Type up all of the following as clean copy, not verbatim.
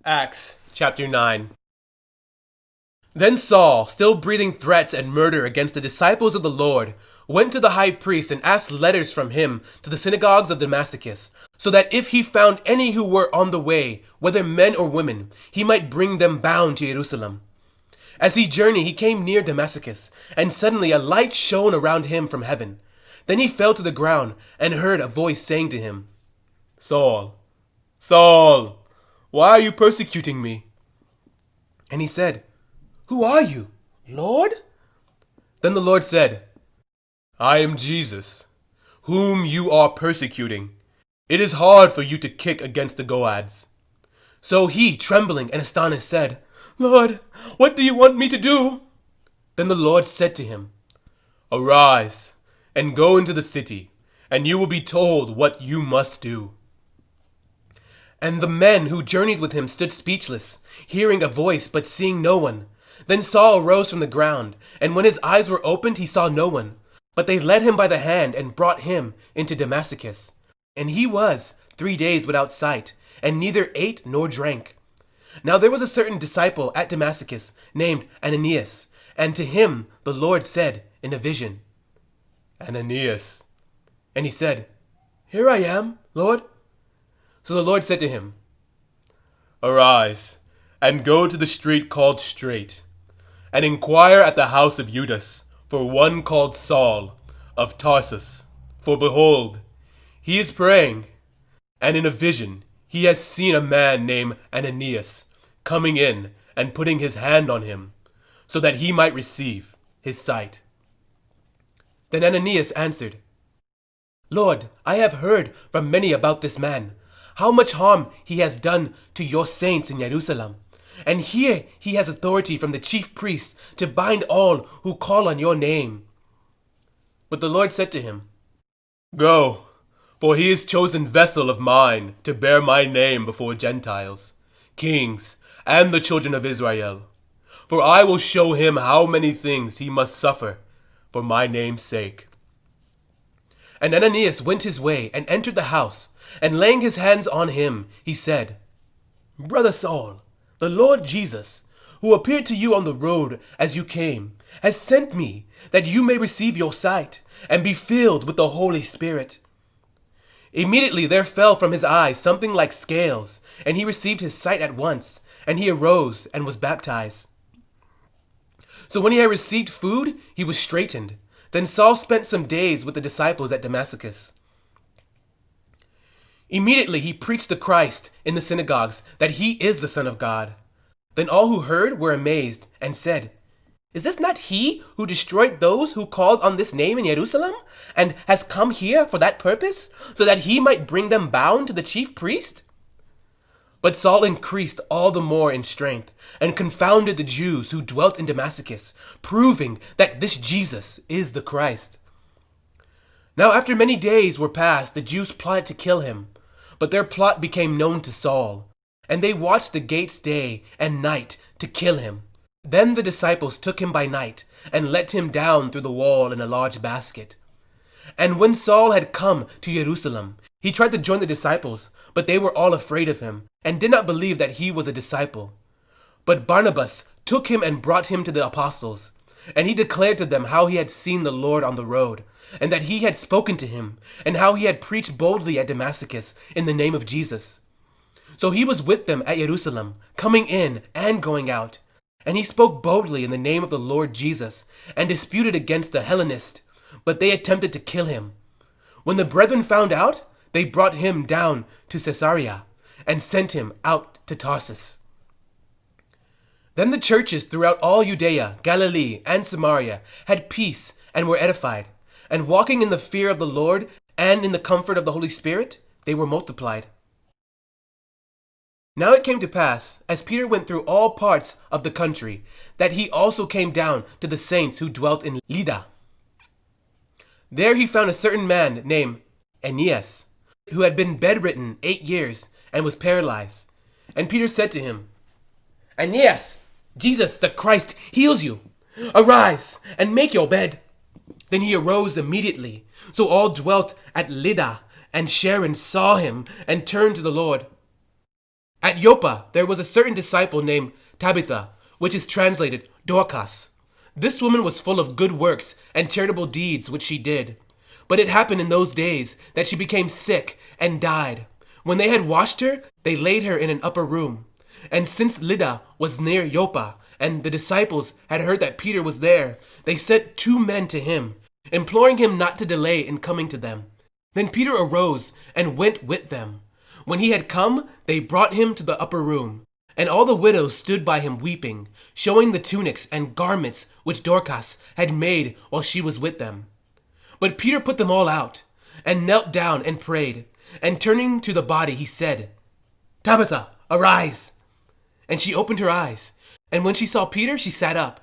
Acts chapter 9. Then Saul, still breathing threats and murder against the disciples of the Lord, went to the high priest and asked letters from him to the synagogues of Damascus, so that if he found any who were on the way, whether men or women, he might bring them bound to Jerusalem. As he journeyed, he came near Damascus, and suddenly a light shone around him from heaven. Then he fell to the ground and heard a voice saying to him, "Saul, Saul, why are you persecuting me?" And he said, "Who are you, Lord?" Then the Lord said, "I am Jesus, whom you are persecuting. It is hard for you to kick against the goads." So he, trembling and astonished, said, "Lord, what do you want me to do?" Then the Lord said to him, "Arise and go into the city, and you will be told what you must do." And the men who journeyed with him stood speechless, hearing a voice but seeing no one. Then Saul rose from the ground, and when his eyes were opened, he saw no one. But they led him by the hand and brought him into Damascus. And he was 3 days without sight, and neither ate nor drank. Now there was a certain disciple at Damascus named Ananias, and to him the Lord said in a vision, "Ananias." And he said, "Here I am, Lord." So the Lord said to him, "Arise, and go to the street called Straight, and inquire at the house of Judas for one called Saul of Tarsus. For behold, he is praying, and in a vision he has seen a man named Ananias coming in and putting his hand on him, so that he might receive his sight." Then Ananias answered, "Lord, I have heard from many about this man, how much harm he has done to your saints in Jerusalem. And here he has authority from the chief priests to bind all who call on your name." But the Lord said to him, "Go, for he is chosen vessel of mine to bear my name before Gentiles, kings, and the children of Israel. For I will show him how many things he must suffer for my name's sake." And Ananias went his way and entered the house, and laying his hands on him, he said, "Brother Saul, the Lord Jesus, who appeared to you on the road as you came, has sent me that you may receive your sight and be filled with the Holy Spirit." Immediately there fell from his eyes something like scales, and he received his sight at once, and he arose and was baptized. So when he had received food, he was straightened. Then Saul spent some days with the disciples at Damascus. Immediately he preached the Christ in the synagogues, that he is the Son of God. Then all who heard were amazed and said, "Is this not he who destroyed those who called on this name in Jerusalem, and has come here for that purpose, so that he might bring them bound to the chief priest?" But Saul increased all the more in strength, and confounded the Jews who dwelt in Damascus, proving that this Jesus is the Christ. Now after many days were passed, the Jews plotted to kill him, but their plot became known to Saul, and they watched the gates day and night to kill him. Then the disciples took him by night, and let him down through the wall in a large basket. And when Saul had come to Jerusalem, he tried to join the disciples, but they were all afraid of him, and did not believe that he was a disciple. But Barnabas took him and brought him to the apostles, and he declared to them how he had seen the Lord on the road, and that he had spoken to him, and how he had preached boldly at Damascus in the name of Jesus. So he was with them at Jerusalem, coming in and going out, and he spoke boldly in the name of the Lord Jesus, and disputed against the Hellenists, but they attempted to kill him. When the brethren found out, they brought him down to Caesarea, and sent him out to Tarsus. Then the churches throughout all Judea, Galilee, and Samaria had peace and were edified, and walking in the fear of the Lord and in the comfort of the Holy Spirit, they were multiplied. Now it came to pass, as Peter went through all parts of the country, that he also came down to the saints who dwelt in Lydda. There he found a certain man named Aeneas, who had been bedridden 8 years and was paralyzed. And Peter said to him, "Aeneas, Jesus the Christ heals you. Arise and make your bed." Then he arose immediately. So all dwelt at Lydda and Sharon saw him and turned to the Lord. At Joppa there was a certain disciple named Tabitha, which is translated Dorcas. This woman was full of good works and charitable deeds which she did. But it happened in those days that she became sick and died. When they had washed her, they laid her in an upper room. And since Lydda was near Joppa, and the disciples had heard that Peter was there, they sent 2 men to him, imploring him not to delay in coming to them. Then Peter arose and went with them. When he had come, they brought him to the upper room. And all the widows stood by him weeping, showing the tunics and garments which Dorcas had made while she was with them. But Peter put them all out, and knelt down and prayed. And turning to the body, he said, "Tabitha, arise." And she opened her eyes. And when she saw Peter, she sat up.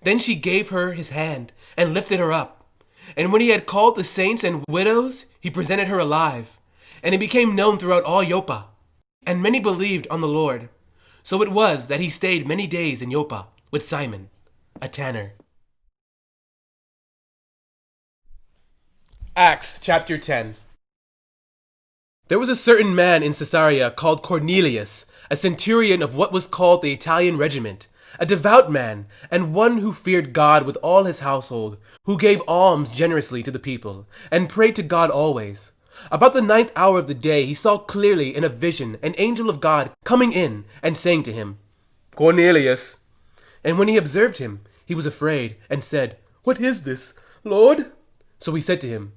Then she gave her his hand, and lifted her up. And when he had called the saints and widows, he presented her alive. And it became known throughout all Joppa. And many believed on the Lord. So it was that he stayed many days in Joppa with Simon, a tanner. Acts chapter 10. There was a certain man in Caesarea called Cornelius, a centurion of what was called the Italian regiment, a devout man, and one who feared God with all his household, who gave alms generously to the people, and prayed to God always. About the 9th hour of the day he saw clearly in a vision an angel of God coming in and saying to him, "Cornelius." And when he observed him, he was afraid, and said, "What is this, Lord?" So he said to him,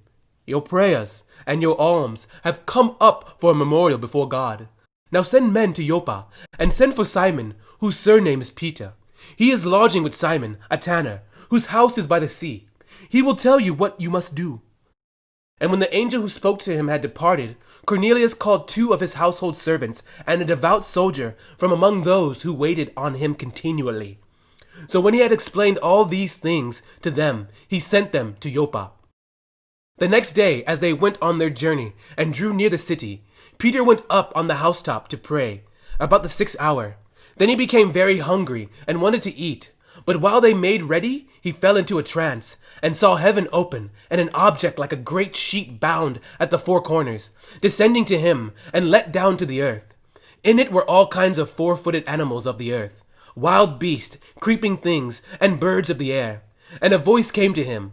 "Your prayers and your alms have come up for a memorial before God. Now send men to Joppa, and send for Simon, whose surname is Peter. He is lodging with Simon, a tanner, whose house is by the sea. He will tell you what you must do." And when the angel who spoke to him had departed, Cornelius called 2 of his household servants and a devout soldier from among those who waited on him continually. So when he had explained all these things to them, he sent them to Joppa. The next day, as they went on their journey and drew near the city, Peter went up on the housetop to pray, about the 6th hour. Then he became very hungry and wanted to eat. But while they made ready, he fell into a trance, and saw heaven open, and an object like a great sheet bound at the 4 corners, descending to him, and let down to the earth. In it were all kinds of 4-footed animals of the earth, wild beasts, creeping things, and birds of the air. And a voice came to him,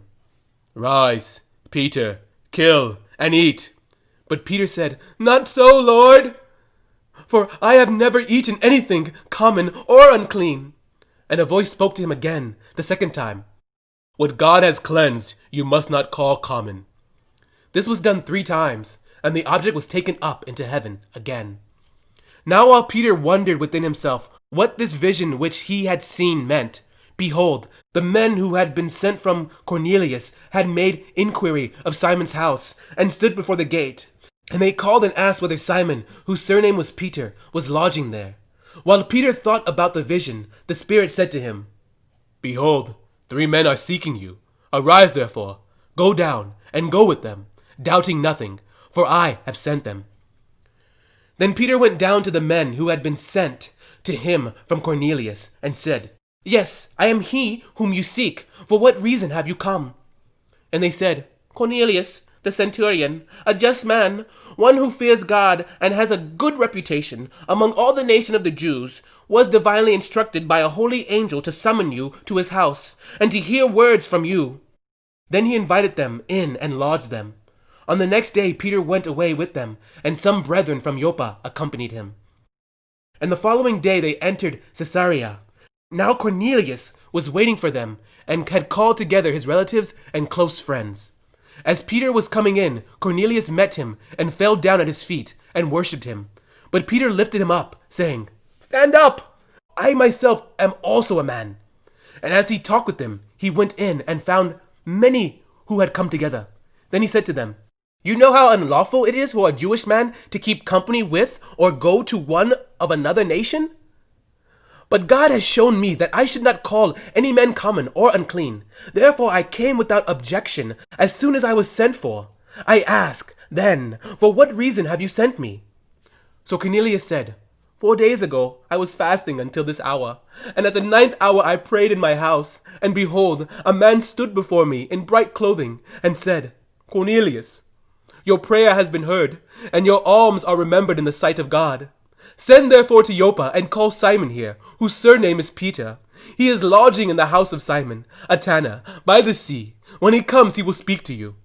"Rise, Peter, kill and eat." But Peter said, "Not so, Lord, for I have never eaten anything common or unclean." And a voice spoke to him again, the 2nd time, "What God has cleansed, you must not call common." This was done 3 times, and the object was taken up into heaven again. Now while Peter wondered within himself what this vision which he had seen meant, behold, the men who had been sent from Cornelius had made inquiry of Simon's house, and stood before the gate. And they called and asked whether Simon, whose surname was Peter, was lodging there. While Peter thought about the vision, the Spirit said to him, "Behold, 3 men are seeking you. Arise, therefore, go down, and go with them, doubting nothing, for I have sent them." Then Peter went down to the men who had been sent to him from Cornelius, and said, "Yes, I am he whom you seek. For what reason have you come?" And they said, "Cornelius, the centurion, a just man, one who fears God and has a good reputation among all the nation of the Jews, was divinely instructed by a holy angel to summon you to his house, and to hear words from you." Then he invited them in and lodged them. On the next day Peter went away with them, and some brethren from Joppa accompanied him. And the following day they entered Caesarea. Now Cornelius was waiting for them, and had called together his relatives and close friends. As Peter was coming in, Cornelius met him, and fell down at his feet, and worshipped him. But Peter lifted him up, saying, "Stand up! I myself am also a man." And as he talked with them, he went in, and found many who had come together. Then he said to them, "You know how unlawful it is for a Jewish man to keep company with, or go to one of another nation? But God has shown me that I should not call any man common or unclean. Therefore I came without objection as soon as I was sent for. I ask, then, for what reason have you sent me?" So Cornelius said, 4 days ago I was fasting until this hour, and at the 9th hour I prayed in my house, and behold, a man stood before me in bright clothing, and said, "Cornelius, your prayer has been heard, and your alms are remembered in the sight of God. Send therefore to Joppa, and call Simon here, whose surname is Peter. He is lodging in the house of Simon, a tanner, by the sea. When he comes, he will speak to you.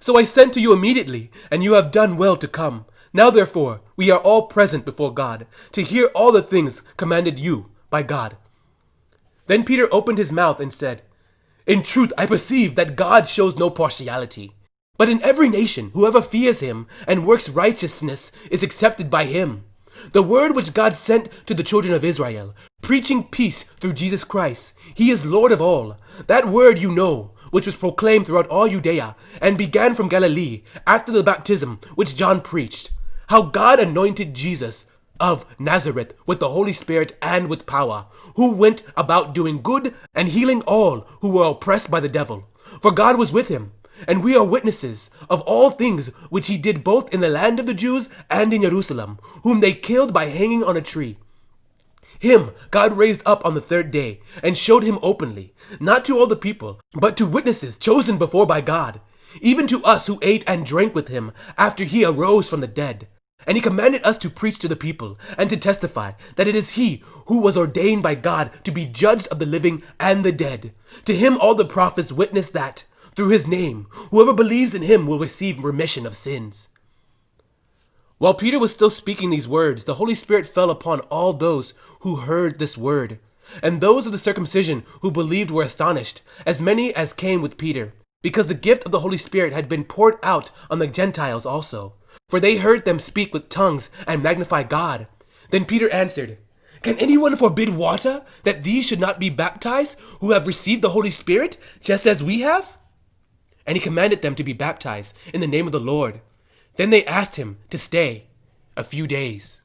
So I sent to you immediately, and you have done well to come. Now therefore, we are all present before God, to hear all the things commanded you by God. Then Peter opened his mouth and said, In truth, I perceive that God shows no partiality. But in every nation, whoever fears him and works righteousness is accepted by him. The word which God sent to the children of Israel, preaching peace through Jesus Christ, he is Lord of all. That word you know, which was proclaimed throughout all Judea, and began from Galilee, after the baptism which John preached, how God anointed Jesus of Nazareth with the Holy Spirit and with power, who went about doing good and healing all who were oppressed by the devil. For God was with him. And we are witnesses of all things which he did both in the land of the Jews and in Jerusalem, whom they killed by hanging on a tree. Him God raised up on the third day, and showed him openly, not to all the people, but to witnesses chosen before by God, even to us who ate and drank with him after he arose from the dead. And he commanded us to preach to the people, and to testify that it is he who was ordained by God to be judged of the living and the dead. To him all the prophets witness that, through his name, whoever believes in him will receive remission of sins. While Peter was still speaking these words, the Holy Spirit fell upon all those who heard this word. And those of the circumcision who believed were astonished, as many as came with Peter, because the gift of the Holy Spirit had been poured out on the Gentiles also. For they heard them speak with tongues and magnify God. Then Peter answered, Can anyone forbid water, that these should not be baptized, who have received the Holy Spirit, just as we have? And he commanded them to be baptized in the name of the Lord. Then they asked him to stay a few days.